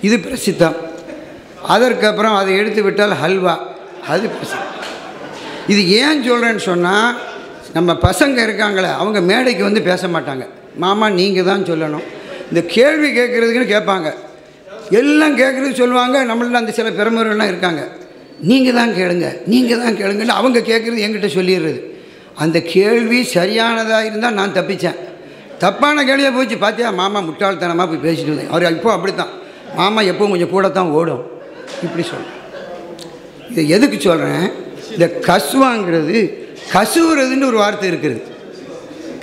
இது பிரசித்தம். அதற்கப்புறம் அதை எடுத்து விட்டால் ஹல்வா, அது பிரசித்தம். இது ஏன் சொல்கிறேன்னு சொன்னால், நம்ம பசங்க இருக்காங்களே அவங்க மேடைக்கு வந்து பேச மாட்டாங்க. மாமா நீங்கள் தான் சொல்லணும், இந்த கேள்வி கேட்குறதுக்குன்னு கேட்பாங்க, எல்லாம் கேட்குறதுக்கு சொல்லுவாங்க. நம்மள அந்த சில பெருமர்கள்லாம் இருக்காங்க, நீங்கள் தான் கேளுங்க நீங்கள் தான் கேளுங்கன்னு அவங்க கேட்குறது என்கிட்ட சொல்லிடுறது. அந்த கேள்வி சரியானதாக இருந்தால் நான் தப்பித்தேன், தப்பான கேள்வியாக போச்சு பார்த்தியா மாமா முட்டாள்தனமாக போய் பேசிட்டு வந்தேன். அவர் இப்போ அப்படி தான், மாமா எப்போவும் கொஞ்சம் கூட தான் ஓடும் இப்படி சொல்கிறேன். இதை எதுக்கு சொல்கிறேன், இந்த கசுவாங்கிறது கசுவுறதுன்னு ஒரு வார்த்தை இருக்குது.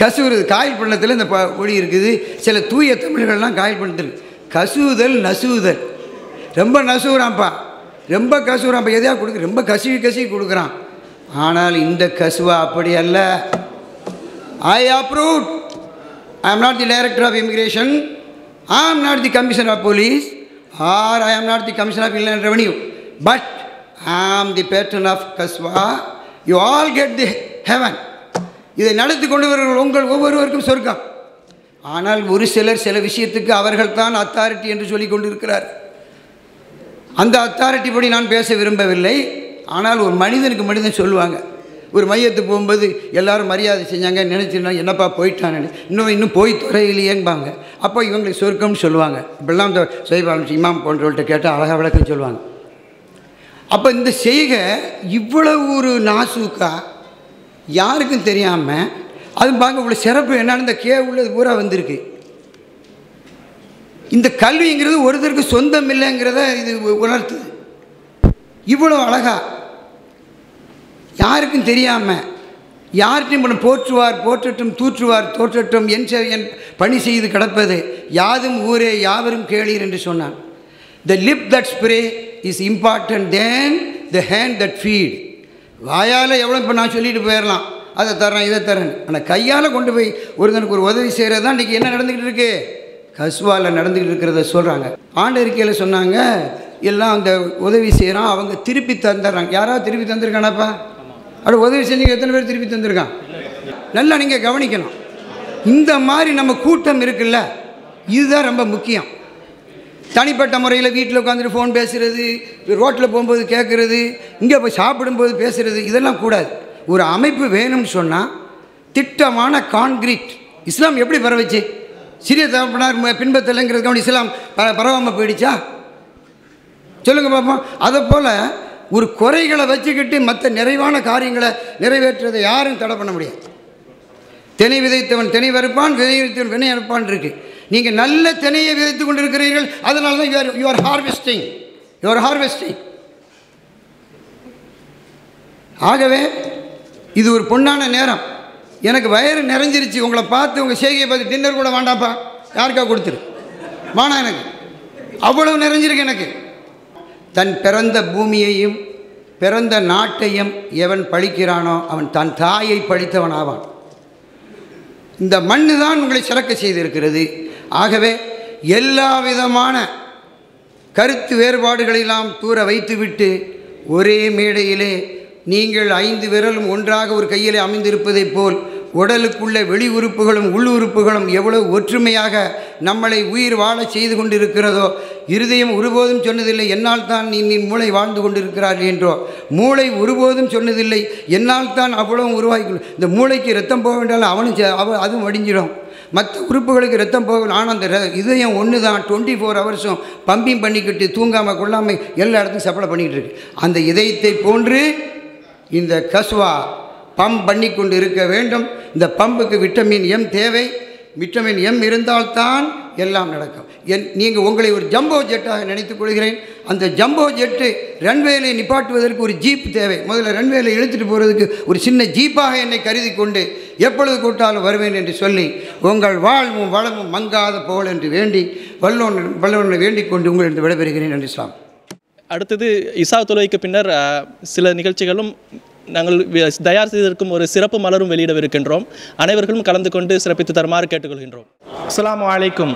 கசுவுறது காயல் பண்ணத்தில் இந்த ஒளி இருக்குது. சில தூய தமிழர்கள்லாம் காயல் பண்ணத்தில் கசுவுதல் நசுவுதல். ரொம்ப நசுவுறான்ப்பா, ரொம்ப கசுவுறான்ப்பா, எதையாக கொடுக்கு ரொம்ப கசுவி கொடுக்குறான். ஆனால் இந்த கசுவா அப்படி அல்ல. ஐ approve. I am not the director of immigration, I am not the commissioner of police, or I am not the commissioner of inland revenue, but I am the patron of Kaswa. You all get the heaven. இதை நடத்தி கொண்டு வருகிற உங்கள் ஒவ்வொருவருக்கும் சொர்க்கம். ஆனால் ஒரு சிலர் சில விஷயத்துக்கு அவர்கள் தான் அத்தாரிட்டி என்று சொல்லி கொண்டிருக்கிறார். அந்த அத்தாரிட்டி படி நான் பேச விரும்பவில்லை. ஆனால் ஒரு மனிதனுக்கு மனிதன் சொல்லுவாங்க, ஒரு மையத்துக்கு போகும்போது எல்லோரும் மரியாதை செஞ்சாங்க, நினச்சிருந்தா என்னப்பா போயிட்டான்னு, இன்னும் போய் துறையிலேயேம்பாங்க. அப்போ இவங்களுக்கு சொர்க்கம்னு சொல்லுவாங்க. இப்படிலாம் இந்த சைபாலம் இமாம் போன்றவர்கள்ட்ட கேட்டால் அழகாக விளக்கம் சொல்லுவாங்க. அப்போ இந்த செய்கை இவ்வளவு ஒரு நாசூக்கா யாருக்கும் தெரியாமல், அது பார்க்க இவ்வளோ சிறப்பு என்னன்னு இந்த உள்ளது பூரா வந்திருக்கு. இந்த கல்விங்கிறது ஒருத்தருக்கு சொந்தம் இல்லைங்கிறத இது உணர்த்துது. இவ்வளோ அழகா யாருக்கும் தெரியாமல், யார்கிட்டையும் பண்ண போற்றுவார் போற்றட்டும், தூற்றுவார் தோற்றட்டும், என் பணி செய்து கிடப்பது யாதும் ஊரே யாவரும் கேளீர் என்று சொன்னான். The lip that spray is important than the hand that feed. வாயால் எவ்வளோ இப்போ நான் சொல்லிட்டு போயிடலாம், அதை தரேன் இதை தரேன், ஆனால் கையால் கொண்டு போய் ஒருத்தனுக்கு ஒரு உதவி செய்கிறது தான் இன்றைக்கி என்ன நடந்துக்கிட்டு இருக்கு, கஸ்வாவில் நடந்துக்கிட்டு இருக்கிறத சொல்கிறாங்க. ஆண்டறிக்கையில் சொன்னாங்க, எல்லாம் அந்த உதவி செய்கிறான், அவங்க திருப்பி தந்துடுறாங்க. யாராவது திருப்பி தந்துருக்கானாப்பா? அப்படி உதவி செஞ்சு எத்தனை பேர் திருப்பி தந்திருக்கான்? நல்லா நீங்கள் கவனிக்கணும். இந்த மாதிரி நம்ம கூட்டம் இருக்குல்ல, இதுதான் ரொம்ப முக்கியம். தனிப்பட்ட முறையில் வீட்டில் உட்காந்துட்டு ஃபோன் பேசுகிறது, ரோட்டில் போகும்போது கேட்குறது, இங்கே போய் சாப்பிடும்போது பேசுகிறது, இதெல்லாம் கூடாது. ஒரு அமைப்பு வேணும்னு சொன்னால் திட்டமான கான்கிரீட். இஸ்லாம் எப்படி பரவச்சு? சிறிய தகப்பனார் பின்பற்றலைங்கிறதுக்கு இஸ்லாம் பரவாமல் போயிடுச்சா? சொல்லுங்கள் பார்ப்போம். அதை போல் ஒரு குறைகளை வச்சுக்கிட்டு மற்ற நிறைவான காரியங்களை நிறைவேற்றுவதை யாரும் தடை பண்ண முடியாது. திணை விதைத்தவன் திணை வறுப்பான், விதை விதைத்தவன் வினை அறுப்பான் இருக்கு. நீங்கள் நல்ல திணையை விதைத்து கொண்டு இருக்கிறீர்கள், அதனால தான் யூ ஆர் ஹார்வெஸ்டிங். ஆகவே இது ஒரு பொன்னான நேரம். எனக்கு வயிறு நிறைஞ்சிருச்சு, உங்களை பார்த்து உங்கள் செய்கையை பார்த்து டின்னர் கூட வேண்டாப்பா, யாருக்கா கொடுத்துரு வானா, எனக்கு அவ்வளவு நிறைஞ்சிருக்கு. எனக்கு தன் பிறந்த பூமியையும் பிறந்த நாட்டையும் எவன் பழிக்கிறானோ அவன் தன் தாயை பழித்தவன் ஆவான். இந்த மண்ணு தான் உங்களை சிறக்க செய்திருக்கிறது. ஆகவே எல்லா விதமான கருத்து வேறுபாடுகளெல்லாம் தூர வைத்துவிட்டு ஒரே மேடையிலே நீங்கள் 5 விரலும் ஒன்றாக ஒரு கையிலே அமைந்திருப்பதைப் போல் உடலுக்குள்ள வெளி உறுப்புகளும் உள் உறுப்புகளும் எவ்வளவு ஒற்றுமையாக நம்மளை உயிர் வாழ செய்து கொண்டிருக்கிறதோ, இருதயம் ஒருபோதும் சொன்னதில்லை என்னால் தான் நீ மூளை வாழ்ந்து கொண்டிருக்கிறார்கள் என்றோ, மூளை ஒருபோதும் சொன்னதில்லை என்னால் தான் அவ்வளவும் உருவாக்கி. இந்த மூளைக்கு ரத்தம் போக வேண்டாலும் அதுவும் வடிஞ்சிடும், மற்ற உறுப்புகளுக்கு ரத்தம் போக. ஆனால் அந்த இதயம் ஒன்று தான் 24 ஹவர்ஸும் பம்பிங் பண்ணிக்கிட்டு தூங்காமல் கொள்ளாமல் எல்லா இடத்துக்கும் சப்ளை பண்ணிக்கிட்டு இருக்கு. அந்த இதயத்தை போன்று இந்த கஸ்வா பம்ப் பண்ணி கொண்டு இருக்க வேண்டும். இந்த பம்புக்கு விட்டமின் எம் தேவை. விட்டமின் எம் இருந்தால்தான் எல்லாம் நடக்கும். நீங்கள் உங்களை ஒரு ஜம்போ ஜெட்டாக நினைத்துக் கொள்கிறேன். அந்த ஜம்போ ஜெட்டு ரன்வேலை நிப்பாட்டுவதற்கு ஒரு ஜீப் தேவை. முதல்ல ரன்வேலை இழுத்துட்டு போகிறதுக்கு ஒரு சின்ன ஜீப்பாக என்னை கருதி கொண்டு எப்பொழுது கூட்டாலும் வருவேன் என்று சொல்லி, உங்கள் வாழ்வும் வளமும் மங்காத போல் என்று வேண்டி வல்லோனை வேண்டிக் கொண்டு உங்களிடம் விடைபெறுகிறேன் என்று இஸ்லாம். அடுத்தது இசா தொழுகைக்கு பின்னர் சில நிகழ்ச்சிகளும் நாங்கள் தயார் செய்திருக்கும் ஒரு சிறப்பு மலரும் வெளியிடவிருக்கின்றோம். அனைவர்களும் கலந்து கொண்டு சிறப்பித்து தருமாறு கேட்டுக்கொள்கின்றோம். அஸ்ஸலாமு அலைக்கும்.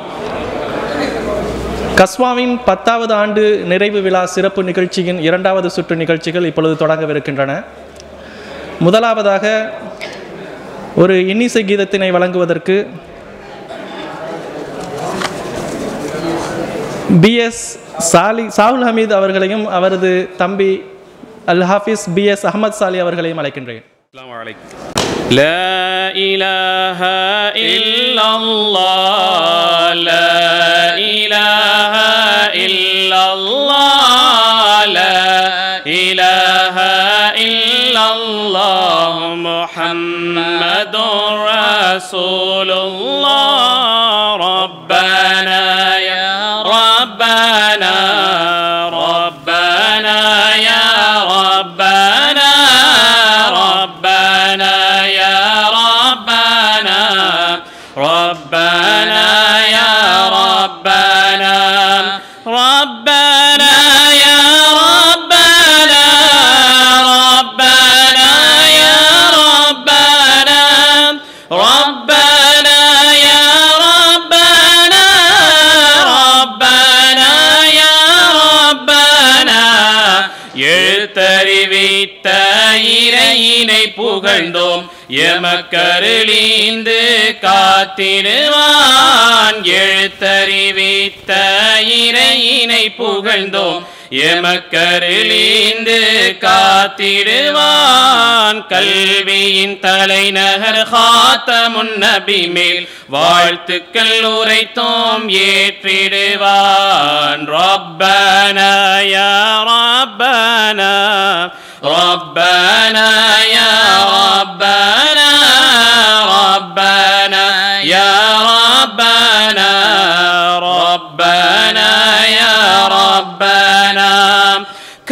கஸ்வாவின் 10வது ஆண்டு நிறைவு விழா சிறப்பு நிகழ்ச்சியின் 2வது சுற்று நிகழ்ச்சிகள் இப்பொழுது தொடங்கவிருக்கின்றன. முதலாவதாக ஒரு இன்னிசை கீதத்தினை வழங்குவதற்கு பிஎஸ் சாகுல் ஹமீத் அவர்களையும் அவரது தம்பி அல் ஹாஃபிஸ் பிஎஸ் அஹமத் சாலி அவர்களையும் அழைக்கின்றேன். அஸ்ஸலாமு அலைக்கும். லா இலாஹ இல்லல்லாஹ் லா இலாஹ இல்லல்லாஹ் லா இலாஹ இல்லல்லாஹ் முஹம்மதுர் ரசூலுல்லாஹ் ரப்பனா யா ரப்பனா ரப்பனா யா ரப்பனா ربنا يا ربنا ربنا يا ربنا ربنا يا ربنا ربنا يا ربنا ربنا يا ربنا ربنا يا ربنا எழுத்தறிவித்த இறையினை புகழ்ந்தோம் எமக்கருளீந்து காத்திடுவான். எழுத்தறிவித்த இறையினை புகழ்ந்தோம் எமக்கருளீந்து காத்திடுவான். கல்வியின் தலைநகர் ஹாத்தமுன் நபி மேல் வாழ்த்துக்கள் உரைத்தோம் ஏற்றிடுவான். ரப்பனா யா ரப்பனா ربنا يا ربنا ربنا يا ربنا ربنا يا ربنا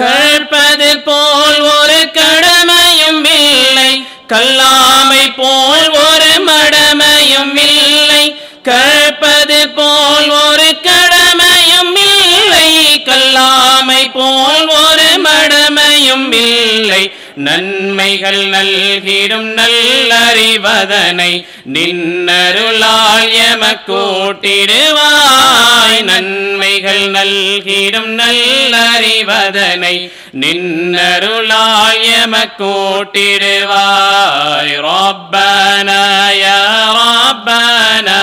கற்பது போல் ஒரு கடமையும் இல்லை, கல்லாமை போல் ஒரு மடமையும் இல்லை. கற்பது போல் ஒரு கடமையும் இல்லை, கல்லாமை போல் ஒரு மடமையும் இல்லை. நன்மைகள் நல்கிடும் நல்லறிவதனை நின்னருளால் எமக்கூட்டிடுவாய். நன்மைகள் நல்கிடும் நல்லறிவதனை நின்னருளால் எமக்கூட்டிடுவாய். ரப்பனா யா ரப்பனா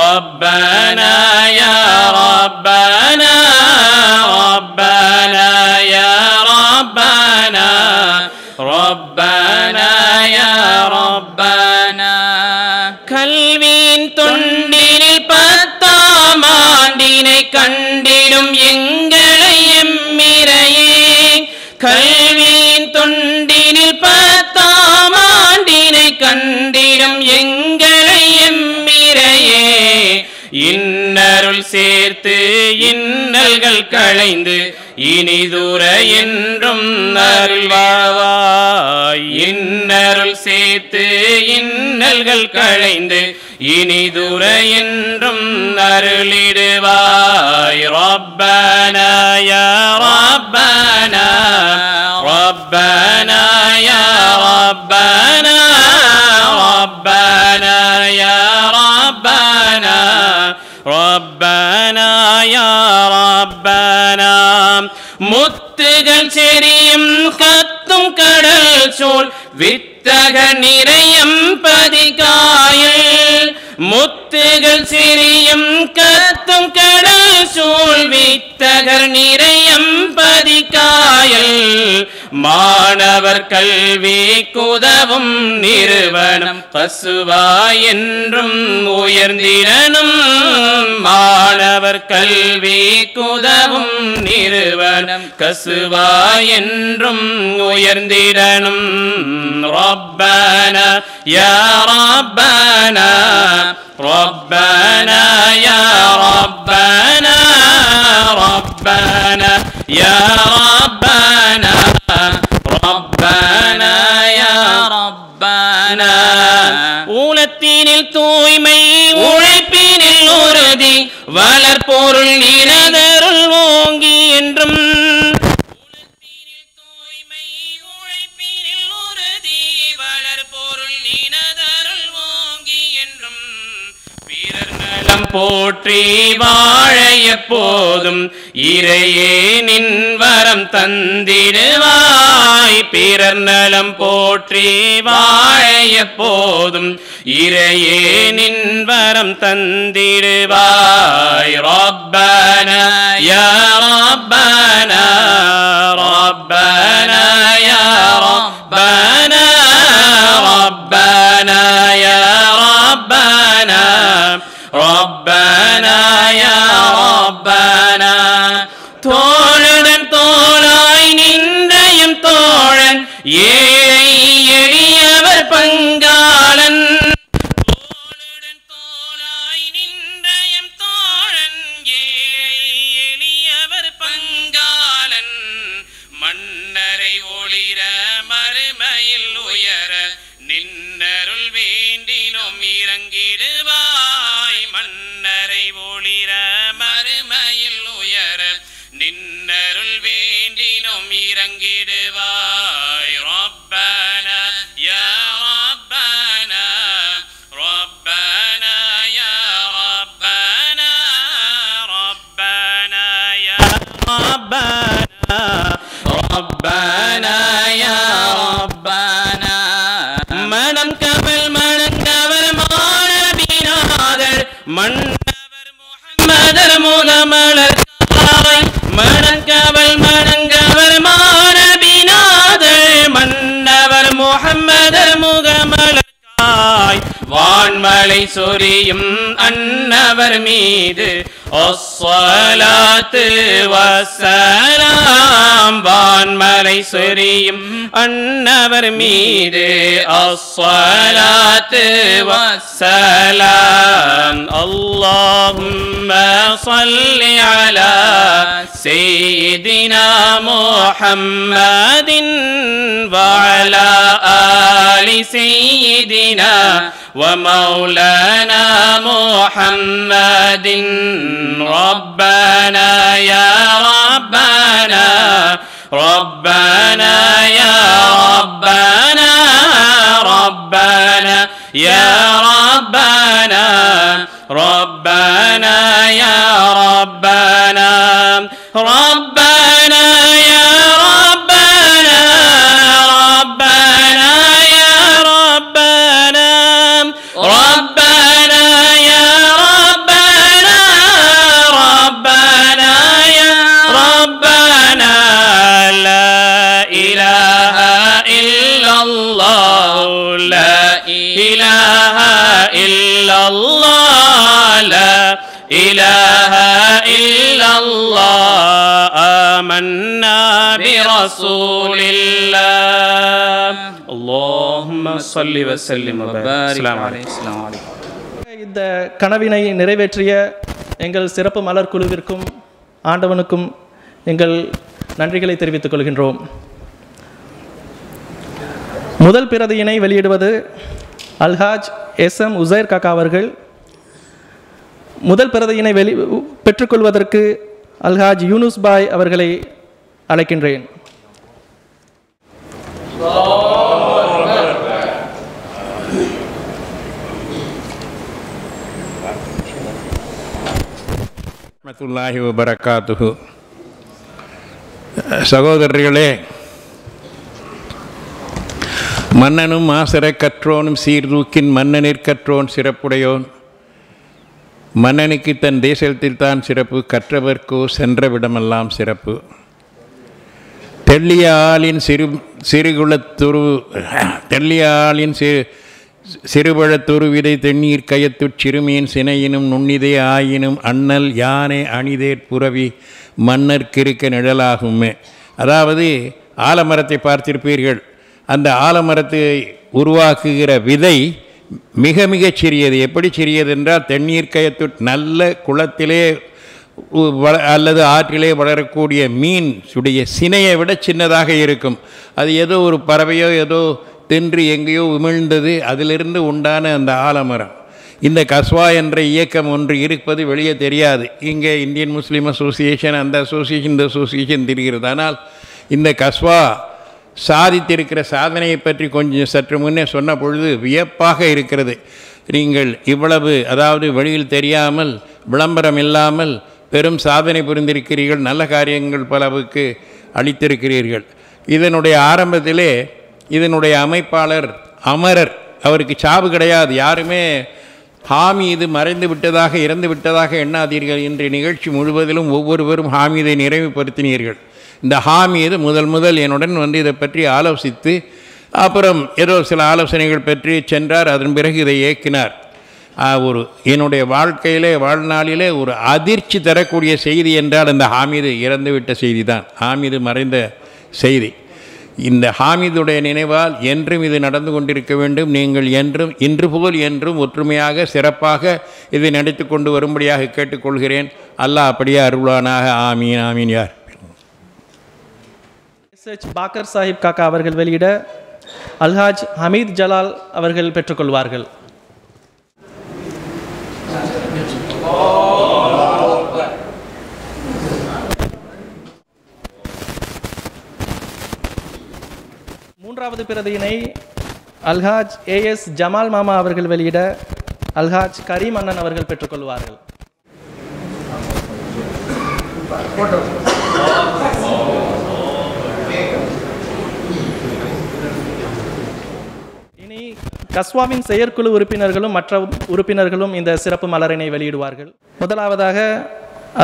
ربنا يا ربنا ربنا يا ربنا ربنا يا ربنا கல்வியின் தொண்டினில் 10ஆம் ஆண்டினை கண்டிடும் எங்களை எம்மிரையே. கல்வியின் தொண்டினில் 10ஆம் ஆண்டினை கண்டிடும் எங்களை எம்மிரையே. இன்னருள் சேர்த்து இன்னல்கள் களைந்து இனிதுர என்றும் அருள்வாய். இன்னருள் சேர்த்து இன்னல்கள் களைந்து இனிதுர என்றும் அருளிடுவாய். ரப்பனா யா ரப்பனா ரப்பனா யா ரப்பனா ரப்பனா யா ரப்பனா ரப்பனா யா ரப்பனா முத்துகள் செரியும் கத்தும் கடல் சூழ் வித்தக நிறையம் பதிகாயில். முத்துகள் செரியும் கத்தும் கடல் சூழ் வித்தகர் நிறையம் பதிகாயில். மாணவர் கல்வி குதவும் நிறுவனம் கசுவா என்றும் உயர்ந்திடனும். மாணவர் கல்வி குதவும் நிறுவனம் கசுவா என்றும் உயர்ந்திடனும். ரப்பனா யா ரப்பனா ربنا يا ربنا ربنا يا ربنا ربنا يا ربنا உலத்தினில் தூய்மை உழைப்பினில் உறுதி வளர்பொருள் நிரதருள் ஓங்கி என்றும். உலத்தினில் தூய்மை உழைப்பினில் உறுதி வளர்பொருள் நிரதருள் ஓங்கி என்றும். பிறர் நலம் போற்றி வாழ எப்போதும் இறையே நின் வரம் தந்திடுவாய். பிறர் நலம் போற்றி வாழ எப்போதும் இறையே நின் வரம் தந்திடுவாய். ரப்பனா يا ربنا ربنا يا ربنا தோழன் தோளாய் நின்றையும் தோழன் ஏழை எளியவர் பங்காளன் தோளுடன் தோளாய் நின்றையும் தோழன் ஏழை எளியவர் பங்காளன் மன்னரை ஒளிர மறுமையில் உயர நின்னருள் வேண்டினோம் இறங்கிடுவாய் மன்னரை ஒளிர மறுமையில் உயர நின்னருள் வேண்டினோம் இறங்கிடுவாய் ரப்பனா யா ரப்பனா ரப்பனா யா ரப்பனா ரப்பனா யா ரப்பனா ரப்பனா யா ரப்பனா மனம் கவல் மணங்கவர் மாணவினாதர் மன்னவர் முஹம்மதர் முகமலர் மணங்கவல் மணங்கவர் மாணவினாதர் மன்னவர் முஹம்மதர் முகமலர்காய் வான்மலை சொரியும் அன்னவர் மீது அஸ்ஸலாத்து வஸ்ஸலாம் வான்மலை சொரியும் அன்னவர் மீது அஸ்ஸலாத்து வஸ்ஸலாம் அல்லாஹும்ம ஸல்லி அலா சய்யிதினா முஹம்மதின் வஅலா ஆலி சய்யிதினா ومولانا محمد ربنا يا ربنا ربنا يا ربنا ربنا يا ربنا ربنا يا ربنا ربنا يا ربنا ربنا يا ربنا ربنا يا ربنا ربنا يا ربنا لا إله إلا الله لا إله إلا الله لا إله إلا الله آمنا برسول الله اللهم صل وسلم وبارك عليه السلام عليكم. இந்த கனவினை நிறைவேற்றிய எங்கள் சிறப்பு மலர் குழுவிற்கும் ஆண்டவனுக்கும் எங்கள் நன்றிகளை தெரிவித்துக் கொள்கின்றோம். முதல் பிரதியினை வெளியிடுவது அல்ஹாஜ் எஸ்எம் உசைர் காக்கா அவர்கள். முதல் பிரதியினை பெற்றுக்கொள்வதற்கு அல்ஹாஜ் யூனுஸ் பாய் அவர்களை அழைக்கின்றேன். ரஹ்மத்துல்லாஹி வபரகாத்துஹு. சகோதரர்களே, மன்னனும் மாசரக் கற்றோனும் சீர்தூக்கின் மன்னனிற்கற்றோன் சிறப்புடையோன் மன்னனுக்கு தன் தேசத்தில் தான் சிறப்பு கற்றவர்க்கோ சென்ற விடமெல்லாம் சிறப்பு. தெள்ளிய ஆளின் சிறுபழத்தொரு விதை தென்னீர் கயத்துச் சிறுமீன் சினையினும் நுண்ணிதே ஆயினும் அண்ணல் யானை அணிதேற் புரவி மன்னர்க்கிருக்க நிழலாகுமே. அதாவது ஆலமரத்தை பார்த்திருப்பீர்கள். அந்த ஆலமரத்தை உருவாக்குகிற விதை மிக மிகச் சிறியது. எப்படி சிறியது என்றால் தென்னீர் கயத்து நல்ல குளத்திலே அல்லது ஆற்றிலே வளரக்கூடிய மீன் உடைய சினையை விட சின்னதாக இருக்கும். அது ஏதோ ஒரு பறவையோ ஏதோ தென்று எங்கேயோ உமிழ்ந்தது, அதிலிருந்து உண்டான அந்த ஆலமரம். இந்த கஸ்வா என்ற இயக்கம் ஒன்று இருப்பது வெளியே தெரியாது. இங்கே இந்தியன் முஸ்லீம் அசோசியேஷன், அந்த அசோசியேஷன், இந்த அசோசியேஷன் தெரிகிறது. ஆனால் இந்த கஸ்வா சாதித்திருக்கிற சாதனையை பற்றி கொஞ்சம் சற்று முன்னே சொன்ன பொழுது வியப்பாக இருக்கிறது. நீங்கள் இவ்வளவு, அதாவது வெளியில் தெரியாமல் விளம்பரம் இல்லாமல் பெரும் சாதனை புரிந்திருக்கிறீர்கள், நல்ல காரியங்கள் பலவுக்கு அளித்திருக்கிறீர்கள். இதனுடைய ஆரம்பத்திலே இதனுடைய அமைப்பாளர் அமரர், அவருக்கு சாவு கிடையாது. யாருமே ஹாமீது மறைந்து விட்டதாக இறந்து விட்டதாக எண்ணாதீர்கள். இன்றைய நிகழ்ச்சி முழுவதிலும் ஒவ்வொருவரும் ஹாமீதை நிறைவுபடுத்தினீர்கள். இந்த ஹாமீது முதல் என்னுடன் வந்து இதை பற்றி ஆலோசித்து அப்புறம் ஏதோ சில ஆலோசனைகள் பெற்று சென்றார். அதன் பிறகு இதை இயக்கினார். என்னுடைய வாழ்நாளிலே ஒரு அதிர்ச்சி தரக்கூடிய செய்தி என்றால் அந்த ஹாமிது இறந்துவிட்ட செய்தி தான். ஹாமிது மறைந்த செய்தி. இந்த ஹாமிதுடைய நினைவால் என்றும் இது நடந்து கொண்டிருக்க வேண்டும். நீங்கள் என்றும் இன்று போல் என்றும் ஒற்றுமையாக சிறப்பாக இதை நடத்தி கொண்டு வரும்படியாக கேட்டுக்கொள்கிறேன். அல்லாஹ் அப்படியே அருள்வானாக. ஆமீன் ஆமீன். யார் பாக்கர் சாஹிப் காக்கா அவர்கள் வெளியிட அல்ஹாஜ் ஹமீத் ஜலால் அவர்கள் பெற்றுக்கொள்வார்கள். மூன்றாவது பிரதியினை அல்ஹாஜ் AS ஜமால் மாமா அவர்கள் வெளியிட அல்ஹாஜ் கரீம் அண்ணன் அவர்கள் பெற்றுக்கொள்வார்கள். இனி கஸ்வாவின் செயற்குழு உறுப்பினர்களும் மற்ற உறுப்பினர்களும் இந்த சிறப்பு மலரினை வெளியிடுவார்கள். முதலாவதாக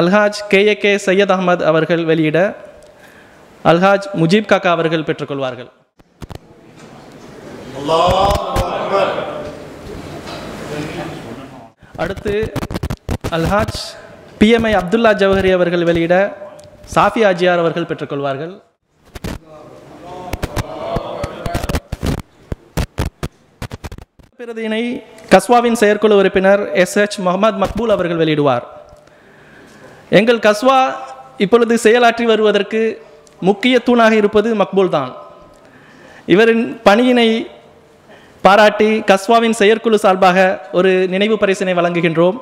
அல்ஹாஜ் KAK சையத் அஹமத் அவர்கள் வெளியிட அல்ஹாஜ் முஜீப் காக்கா அவர்கள் பெற்றுக்கொள்வார்கள். அடுத்து அல்ஹாஜ் PMI அப்துல்லா ஜவஹரி அவர்கள் வெளியிட சாஃபி ஆஜியார் அவர்கள் பெற்றுக்கொள்வார்கள். பிரதியினை கஸ்வாவின் செயற்குழு உறுப்பினர் SH முகமது மக்பூல் அவர்கள் வெளியிடுவார். எங்கள் கஸ்வா இப்பொழுது செயலாற்றி வருவதற்கு முக்கிய தூணாக இருப்பது மக்பூல் தான். இவரின் பணியினை பாராட்டி கஸ்வாவின் செயற்குழு சார்பாக ஒரு நினைவு பரிசினை வழங்குகின்றோம்.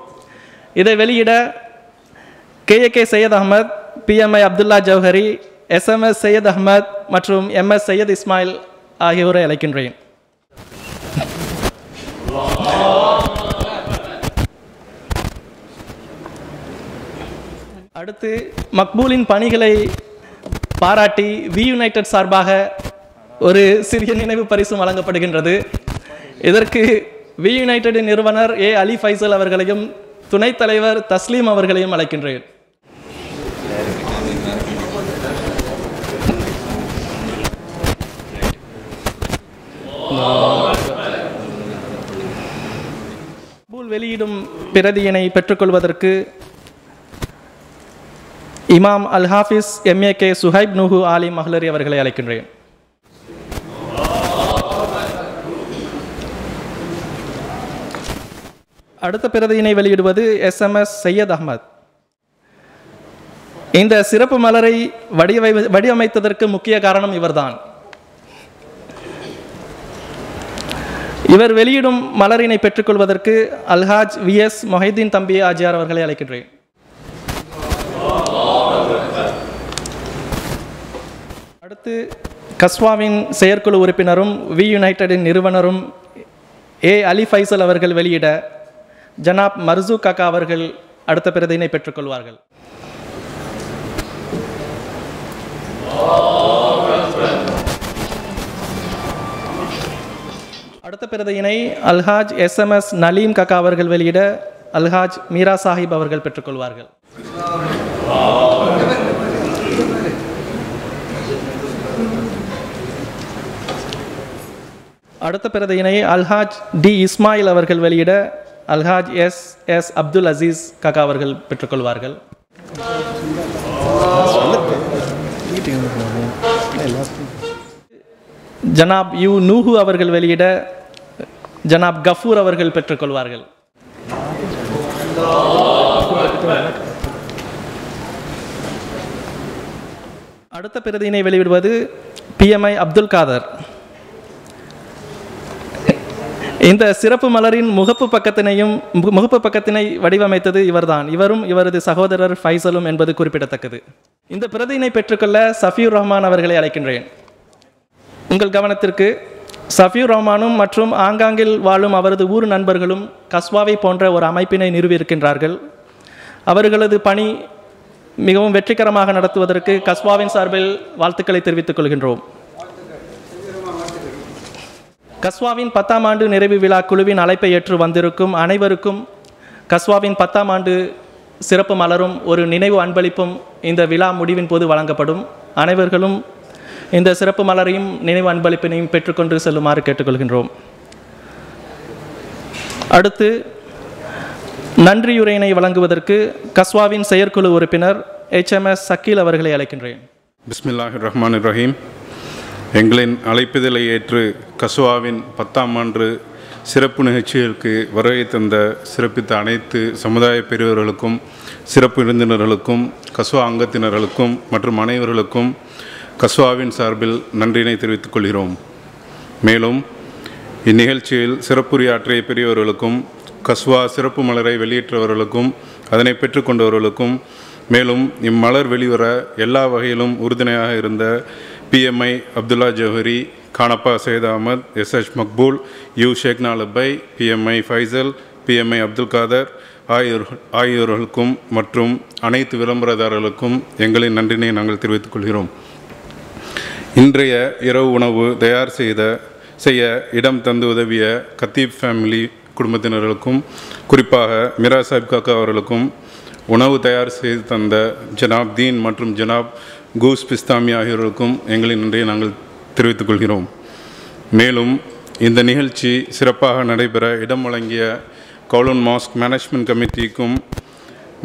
இதை வெளியிட KAK Syed Ahmed, PMI Abdullah ஜவஹரி, SMS Syed Ahmed மற்றும் MS சையத் இஸ்மாயில் ஆகியோரை அழைக்கின்றேன். அடுத்து மக்பூலின் பணிகளை பாராட்டி வி யுனைடெட் சார்பாக ஒரு சிறிய நினைவு பரிசும் வழங்கப்படுகின்றது. இதற்கு வி யுனைடெட் நிறுவனர் A அலி ஃபைசல் அவர்களையும் துணைத் தலைவர் தஸ்லீம் அவர்களையும் அழைக்கின்றேன். மக்பூல் வெளியிடும் பிரதியினை பெற்றுக்கொள்வதற்கு இமாம் அல் ஹாஃபிஸ் MAK சுஹைப் நூஹு ஆலி மஹ்லரி அவர்களை அழைக்கின்றேன். அடுத்த பிரதியினை வெளியிடுவது SMS சையத் அஹமத். இந்த சிறப்பு மலரை வடிவமைத்ததற்கு முக்கிய காரணம் இவர்தான். இவர் வெளியிடும் மலரினை பெற்றுக்கொள்வதற்கு அல்ஹாஜ் VS மொஹிதீன் தம்பி ஆஜியார் அவர்களை அழைக்கின்றேன். அடுத்து கஸ்வாவின் செயற்குழு உறுப்பினரும் வி யுனைடெடின் நிறுவனரும் A அலி ஃபைசல் அவர்கள் வெளியிட ஜனாப் மர்சூ காக்கா அவர்கள் அடுத்த பிரதியினை பெற்றுக்கொள்வார்கள். அடுத்த பிரதியினை அல்ஹாஜ் SMS நலீம் காக்கா அவர்கள் வெளியிட அல்ஹாஜ் மீரா சாஹிப் அவர்கள் பெற்றுக்கொள்வார்கள். அடுத்த பிரதியினை அல்ஹாஜ் D இஸ்மாயில் அவர்கள் வெளியிட அல்ஹாஜ் SS அப்துல் அசீஸ் காக்கா அவர்கள் பெற்றுக்கொள்வார்கள். ஜனாப் U நூஹு அவர்கள் வெளியிட ஜனாப் கஃபூர் அவர்கள் பெற்றுக்கொள்வார்கள். அடுத்த பிரதியினை வெளியிடுவது PMI அப்துல் காதர். இந்த சிறப்பு மலரின் முகப்பு பக்கத்தினை வடிவமைத்தது இவர்தான். இவரும் இவரது சகோதரர் ஃபைசலும் என்பது குறிப்பிடத்தக்கது. இந்த பிரதியினை பெற்றுக்கொள்ள சஃபியூர் ரஹ்மான் அவர்களை அழைக்கின்றேன். உங்கள் கவனத்திற்கு சஃபியூர் ரஹ்மானும் மற்றும் ஆங்காங்கில் வாழும் அவரது ஊர் நண்பர்களும் கஸ்வாவை போன்ற ஒரு அமைப்பினை நிறுவியிருக்கின்றார்கள். அவர்களது பணி மிகவும் வெற்றிகரமாக நடத்துவதற்கு கஸ்வாவின் சார்பில் வாழ்த்துக்களை தெரிவித்துக் கொள்கின்றோம். கஸ்வாவின் 10ஆம் ஆண்டு நிறைவு விழா குழுவின் அழைப்பை ஏற்று வந்திருக்கும் அனைவருக்கும் கஸ்வாவின் 10ஆம் ஆண்டு சிறப்பு மலரும் ஒரு நினைவு அன்பளிப்பும் இந்த விழா முடிவின் போது வழங்கப்படும். அனைவர்களும் இந்த சிறப்பு மலரையும் நினைவு அன்பளிப்பினையும் பெற்றுக்கொண்டு செல்லுமாறு கேட்டுக்கொள்கின்றோம். அடுத்து நன்றியுரையினை வழங்குவதற்கு கஸ்வாவின் செயற்குழு உறுப்பினர் HMS சக்கீல் அவர்களை அழைக்கின்றேன். பிஸ்மில்லாஹிர் ரஹ்மானிர் ரஹீம். எங்களின் அழைப்புதலை ஏற்று கஸ்வாவின் 10ஆம் ஆண்டு சிறப்பு நிகழ்ச்சிகளுக்கு வருகை தந்த சிறப்பித்த அனைத்து சமுதாய பெரியவர்களுக்கும் சிறப்பு விருந்தினர்களுக்கும் கஸ்வா அங்கத்தினர்களுக்கும் மற்றும் அனைவர்களுக்கும் கஸ்வாவின் சார்பில் நன்றியினை தெரிவித்துக் கொள்கிறோம். மேலும் இந்நிகழ்ச்சியில் சிறப்புரையாற்றிய பெரியவர்களுக்கும் கஸ்வா சிறப்பு மலரை வெளியிட்டவர்களுக்கும் அதனை பெற்றுக்கொண்டவர்களுக்கும் மேலும் இம்மலர் வெளிவர எல்லா வகையிலும் உறுதுணையாக இருந்த PMI Abdullah Johari, கானப்பா Syed Ahmed, SH Maqbool, U ஷேக்னா Lebbai, PMI Faisal, PMI Abdul Kader ஆகியோர்களுக்கும் மற்றும் அனைத்து விளம்பரதாரர்களுக்கும் எங்களின் நன்றினை நாங்கள் தெரிவித்துக் கொள்கிறோம். இன்றைய இரவு உணவு தயார் செய்ய இடம் தந்து உதவிய கத்தீப் ஃபேமிலி குடும்பத்தினர்களுக்கும் குறிப்பாக மிரா சாஹிப் காக்கா அவர்களுக்கும் உணவு தயார் செய்து தந்த ஜனாப் தீன் மற்றும் ஜனாப் கூஸ் பிஸ்தாமி ஆகியோர்களுக்கும் எங்களின் நன்றியை நாங்கள் தெரிவித்துக் கொள்கிறோம். மேலும் இந்த நிகழ்ச்சி சிறப்பாக நடைபெற இடம் வழங்கிய கவுலன் மாஸ்க் மேனேஜ்மெண்ட் கமிட்டிக்கும்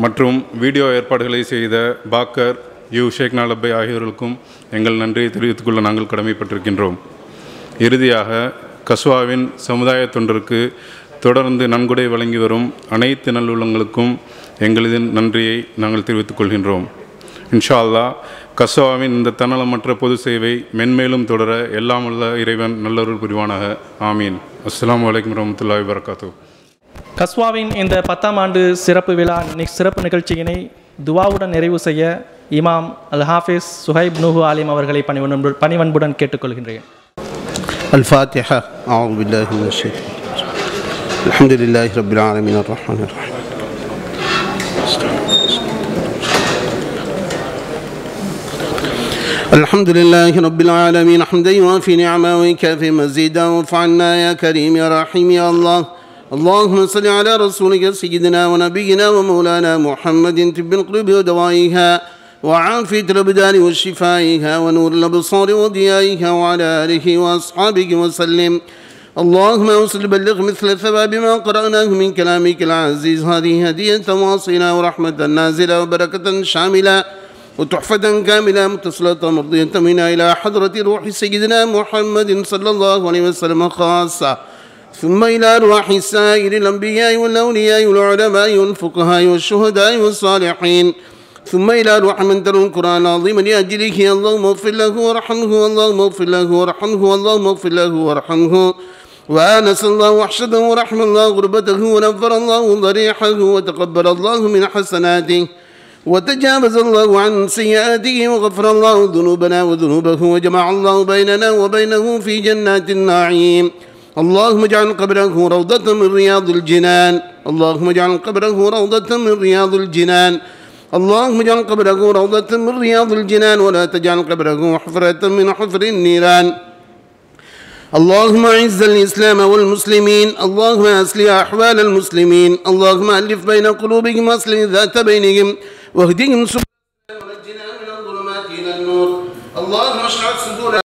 மற்றும் வீடியோ ஏற்பாடுகளை செய்த பாக்கர், U ஷேக்னா லப்பை ஆகியோர்களுக்கும் எங்கள் நன்றியை தெரிவித்துக் கொள்ள நாங்கள் கடமைப்பட்டிருக்கின்றோம். இறுதியாக கஸ்வாவின் சமுதாய தொண்டருக்கு தொடர்ந்து நன்கொடை வழங்கி வரும் அனைத்து நல்லுள்ளங்களுக்கும் எங்களது நன்றியை நாங்கள் தெரிவித்துக் கொள்கின்றோம். இன்ஷா அல்லாஹ் கஸ்வாவின் இந்த தன்னலமற்ற பொது சேவை மென்மேலும் தொடர எல்லாம் உள்ள இறைவன் நல்லொருள் புரிவானாக. ஆமீன். அஸ்ஸலாமு அலைக்கும் வரஹ்மத்துல்லாஹி வபரகாத்துஹு. கஸ்வாவின் இந்த 10ஆம் ஆண்டு சிறப்பு விழா சிறப்பு நிகழ்ச்சியினை துவாவுடன் நிறைவு செய்ய இமாம் அல் ஹாஃபிஸ் சுஹைப் நூஹு ஆலிம் அவர்களை பணிவன்புடன் கேட்டுக்கொள்கின்றேன். الفاتحة. أعوذ بالله من الشيطان الرجيم. الحمد لله رب العالمين الرحمن الرحيم. الحمد لله رب العالمين حمدا يوافي نعمه ويكافئ مزيدا وارفع عنا يا كريم يا رحيم يا الله. اللهم صل على رسولك سيدنا ونبينا ومولانا محمد طب القلوب ودوائها وعافية الأبدان وشفائها ونور الأبصار وضيائها وعلى آله وأصحابه وسلم. اللهم وصل بلغ مثل ثواب ما قرأناه من كلامك العزيز. هذه هدية واصلة ورحمة نازلة وبركة شاملة وتحفة كاملة متصلة مرضية منا إلى حضرة روح سيدنا محمد صلى الله عليه وسلم خاصة، ثم إلى أرواح سائر الأنبياء والأولياء والعلماء والفقهاء والشهداء والصالحين، ثم إلى روح من تلو القرآن العظيم لأجله. اللهم اغفر له وارحمه، اللهم اغفر له وارحمه، اللهم اغفر له وارحمه. وآنس الله وحشده ورحم الله غربته ونفر الله ضريحه وتقبل الله من حسناته وتجاوز الله عن سيئاته وغفر الله ذنوبنا وذنوبه وجمع الله بيننا وبينه في جنات النعيم. اللهم اجعل قبره روضة من رياض الجنان، اللهم اجعل قبره روضة من رياض الجنان، اللهم اجعل قبره روضة من رياض الجنان ولا تجعل قبره حفرة من حفر النيران. اللهم اعز الإسلام والمسلمين، اللهم أصلح أحوال المسلمين، اللهم ألف بين قلوبهم واصلح ذات بينهم واهدهم